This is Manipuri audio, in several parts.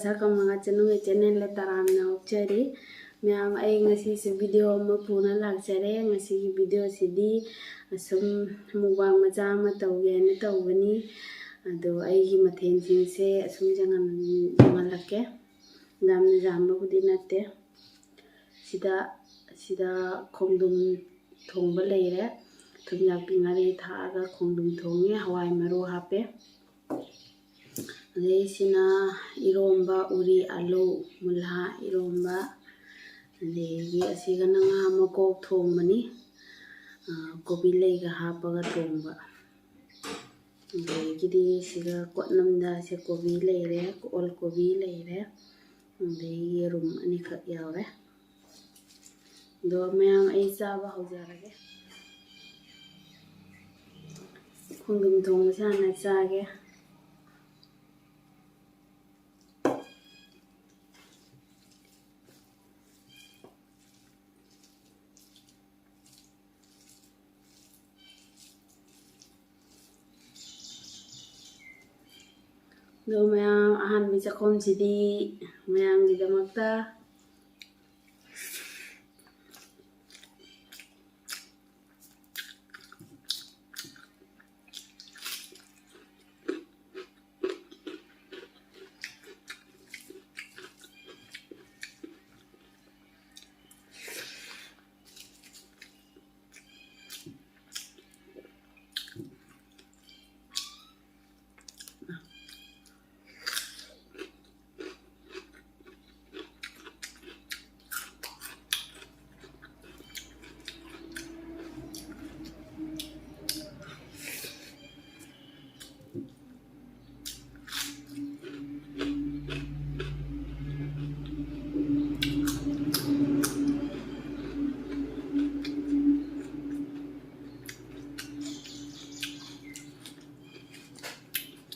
ꯁꯛꯀꯝꯃꯒ ꯆꯅꯨꯒꯤ ꯆꯦꯅꯦꯜꯗ ꯇꯔꯥꯝꯅ ꯑꯣꯛꯆꯔꯤ ꯃꯌꯥꯝ ꯑꯩ ꯉꯁꯤꯁꯨ ꯚꯤꯗꯤꯑꯣ ꯑꯃ ꯄꯨꯅ ꯂꯥꯛꯆꯔꯦ ꯉꯁꯤꯒꯤ ꯚꯤꯗꯤꯑꯣꯁꯤꯗꯤ ꯑꯁꯨꯝ ꯃꯨꯛꯕꯥꯡ ꯃꯆꯥ ꯑꯃ ꯇꯧꯒꯦꯅ ꯇꯧꯕꯅꯤ ꯑꯗꯣ ꯑꯩꯒꯤ ꯃꯊꯦꯜꯁꯤꯡꯁꯦ ꯑꯁꯨꯝ ꯌꯦꯡꯍꯜꯂꯛꯀꯦ ꯌꯥꯝꯅ ꯌꯥꯝꯕꯕꯨꯗꯤ ꯅꯠꯇꯦ ꯁꯤꯗ ꯈꯣꯡꯗ꯭ꯔꯨꯝ ꯊꯣꯡꯕ ꯂꯩꯔꯦ ꯊꯨꯝꯌꯥꯛꯄꯤ ꯉꯥꯔꯤ ꯊꯥꯛꯑꯒ ꯈꯣꯡꯗ꯭ꯔꯨꯝ ꯊꯣꯡꯉꯦ ꯍꯋꯥꯏ ꯃꯔꯨ ꯍꯥꯞꯄꯦ ꯑꯗꯩꯁꯤꯅ ꯏꯔꯣꯝꯕ ꯎꯔꯤ ꯑꯂꯨ ꯃꯨꯜꯍꯥ ꯏꯔꯣꯝꯕ ꯑꯗꯒꯤ ꯑꯁꯤꯒꯅ ꯉꯥ ꯃꯀꯣꯛ ꯊꯣꯡꯕꯅꯤ ꯀꯣꯕꯤ ꯂꯩꯒ ꯍꯥꯞꯄꯒ ꯊꯣꯡꯕ ꯑꯗꯒꯤꯗꯤ ꯁꯤꯒ ꯀꯣꯠꯅꯝꯗ ꯁꯤ ꯀꯣꯕꯤ ꯂꯩꯔꯦ ꯑꯣꯜ ꯀꯣꯕꯤ ꯂꯩꯔꯦ ꯑꯗꯒꯤ ꯌꯦꯔꯨꯝ ꯑꯅꯤꯈꯛ ꯌꯥꯎꯔꯦ ꯑꯗꯣ ꯃꯌꯥꯝ ꯑꯩ ꯆꯥꯕ ꯍꯧꯖꯔꯒꯦ ꯈꯣꯡꯗ꯭ꯔꯨꯝ ꯊꯣꯡꯕꯁꯦ ꯍꯥꯟꯅ ꯆꯥꯒꯦ ꯑꯗꯣ ꯃꯌꯥꯝ ꯑꯍꯥꯟꯕ ꯆꯥꯛꯈꯨꯝꯁꯤꯗꯤ ꯃꯌꯥꯝꯒꯤꯗꯃꯛꯇ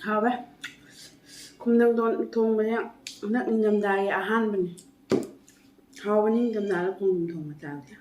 ꯍꯥꯎꯋꯦ ꯈꯣꯡꯗ꯭ꯔꯨꯝ ꯊꯣꯡꯕꯁꯦ ꯍꯟꯗꯛ ꯅꯤꯡꯊꯝꯊꯥꯒꯤ ꯑꯍꯥꯟꯕꯅꯤ ꯍꯥꯎꯕꯅꯤ ꯅꯤꯡꯊꯝꯊꯥꯗ ꯈꯣꯡꯗ꯭ꯔꯨꯝ ꯊꯣꯡꯕ ꯆꯥꯕꯁꯦ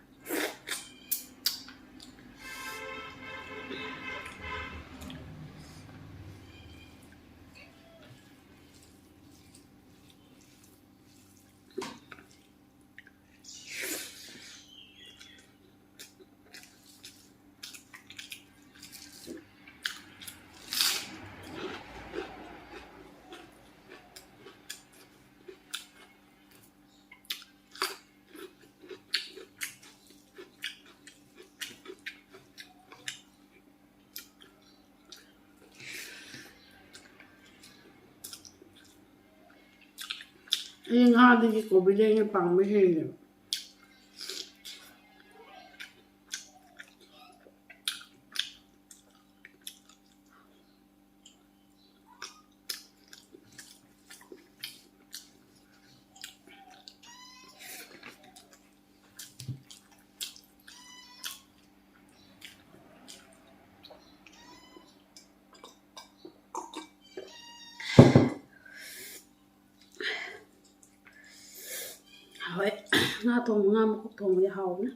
ꯑꯩ ꯉꯥꯗꯒꯤ ꯀꯣꯕꯤ ꯂꯩꯅ ꯄꯥꯝꯕ ꯍꯦꯜꯂꯦꯕ ꯍꯣꯏ ꯉꯥ ꯊꯣꯡꯕ ꯉꯥ ꯃꯀꯣꯛ ꯊꯣꯡꯕꯗꯤ ꯍꯥꯎꯕꯅꯤ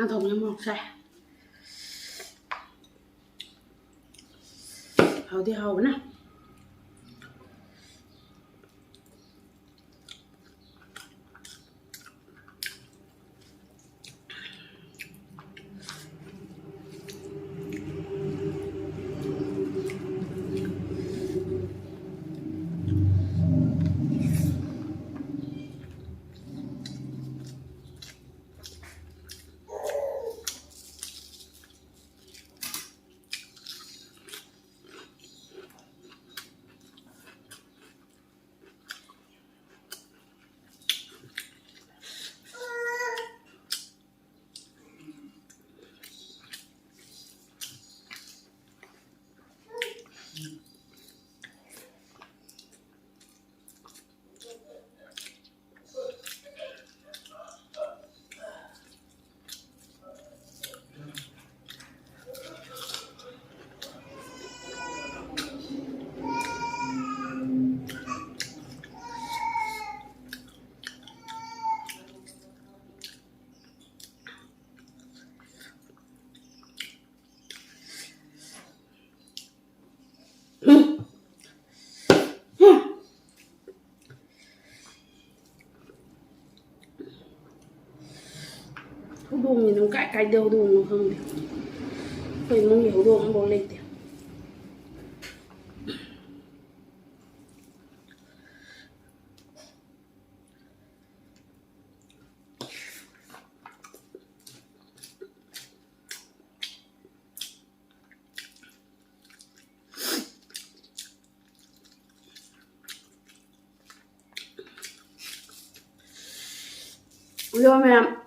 thùng em một xe hầu thì hầu nè hữu đuông thì nó cãi đâu đuông nó không thì mong hiểu đuông nó bò lên thì rồi mẹ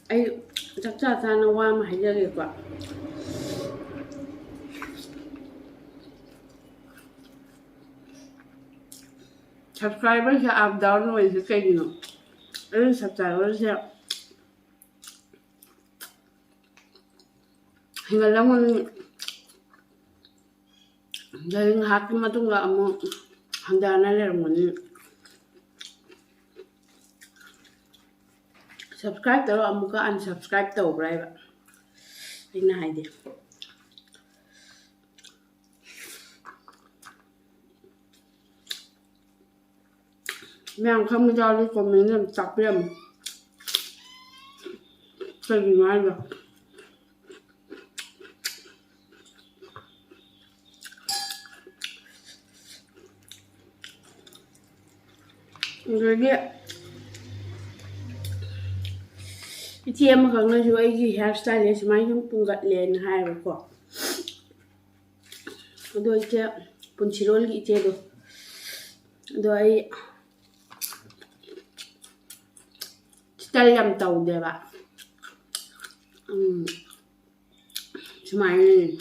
ấy chắc chắn ra nó qua mà hay giờ được quả subscribe với cái app download cái kênh nó ấy subscribe với cái hình là mình dari hati mah tuh nggak mau handana lermoni subscribe terus amu ka unsubscribe tau brai ba ina hai dia mẹ không cho đi còn mình làm chọc điểm cái gì nói được rồi đi chị em không nói chuyện gì hairstyle này mà chúng cũng gật lên hai và quả đôi chị cũng chỉ rồi chị chơi được đôi style làm tàu đẹp ạ smile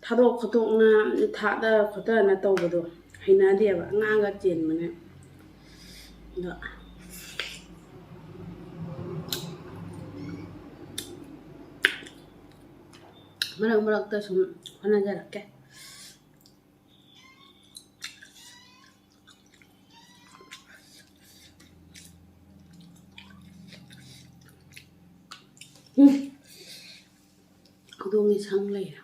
타도 거동나 타다 거다나 떠보도 해나디야 봐 앙아가 찐문에 너 머럭머럭 좀 하나 잘할게 동이 상래야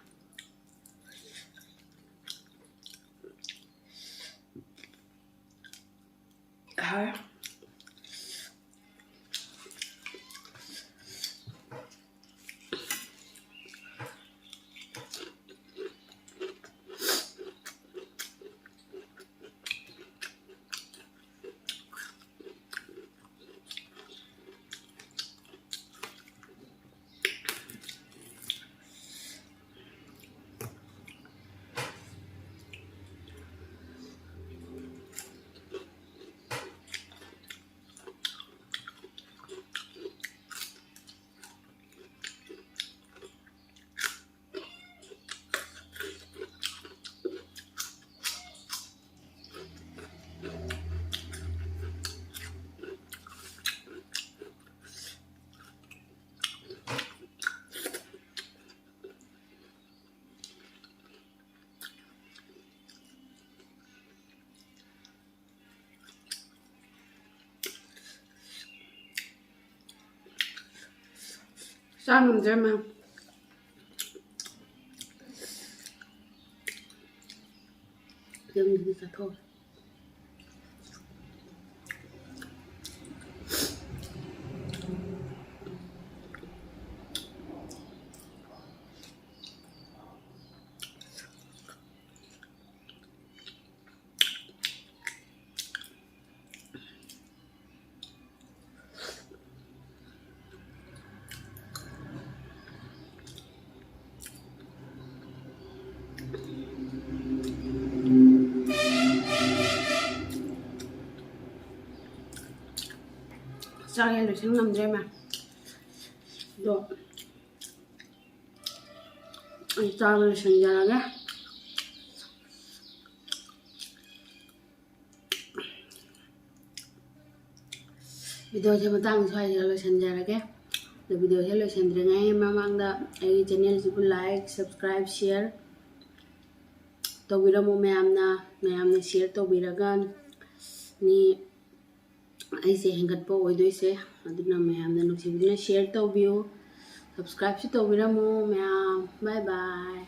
ꯉꯝꯗ꯭ꯔꯦ ꯃꯌꯥꯝ ꯌꯨꯝꯗꯗꯤ ꯆꯠꯊꯣꯛ ꯆꯥꯛ ꯍꯦꯟ ꯂꯣꯏꯁꯤꯟ ꯉꯝꯗ꯭ꯔꯦ ꯃꯌꯥꯝ ꯑꯗꯣ ꯑꯩ ꯆꯥꯛ ꯂꯣꯏꯁꯤꯟꯖꯔꯒꯦ ꯚꯤꯗꯤꯑꯣꯁꯦ ꯃꯇꯥꯡ ꯁ꯭ꯋꯥꯏꯗ ꯂꯣꯏꯁꯤꯟꯖꯔꯒꯦ ꯑꯗꯣ ꯚꯤꯗꯤꯑꯣꯁꯦ ꯂꯣꯏꯁꯤꯟꯗ꯭ꯔꯤꯉꯩ ꯃꯃꯥꯡꯗ ꯑꯩꯒꯤ ꯆꯦꯅꯦꯜꯁꯤꯕꯨ ꯂꯥꯏꯛ ꯁꯕꯁꯀ꯭ꯔꯥꯏꯕ ꯁꯤꯌꯔ ꯇꯧꯕꯤꯔꯝꯃꯨ ꯃꯌꯥꯝꯅ ꯁꯤꯌꯔ ꯇꯧꯕꯤꯔꯒ ꯑꯩꯁꯦ ꯍꯦꯟꯒꯠꯄ ꯑꯣꯏꯗꯣꯏꯁꯦ ꯑꯗꯨꯅ ꯃꯌꯥꯝꯅ ꯅꯨꯡꯁꯤꯕꯤꯗꯨꯅ ꯁꯤꯌꯔ ꯇꯧꯕꯤꯌꯨ ꯁꯕꯁꯀ꯭ꯔꯥꯏꯕꯁꯨ ꯇꯧꯕꯤꯔꯝꯃꯨ ꯃꯌꯥꯝ ꯕꯥꯏ ꯕꯥꯏ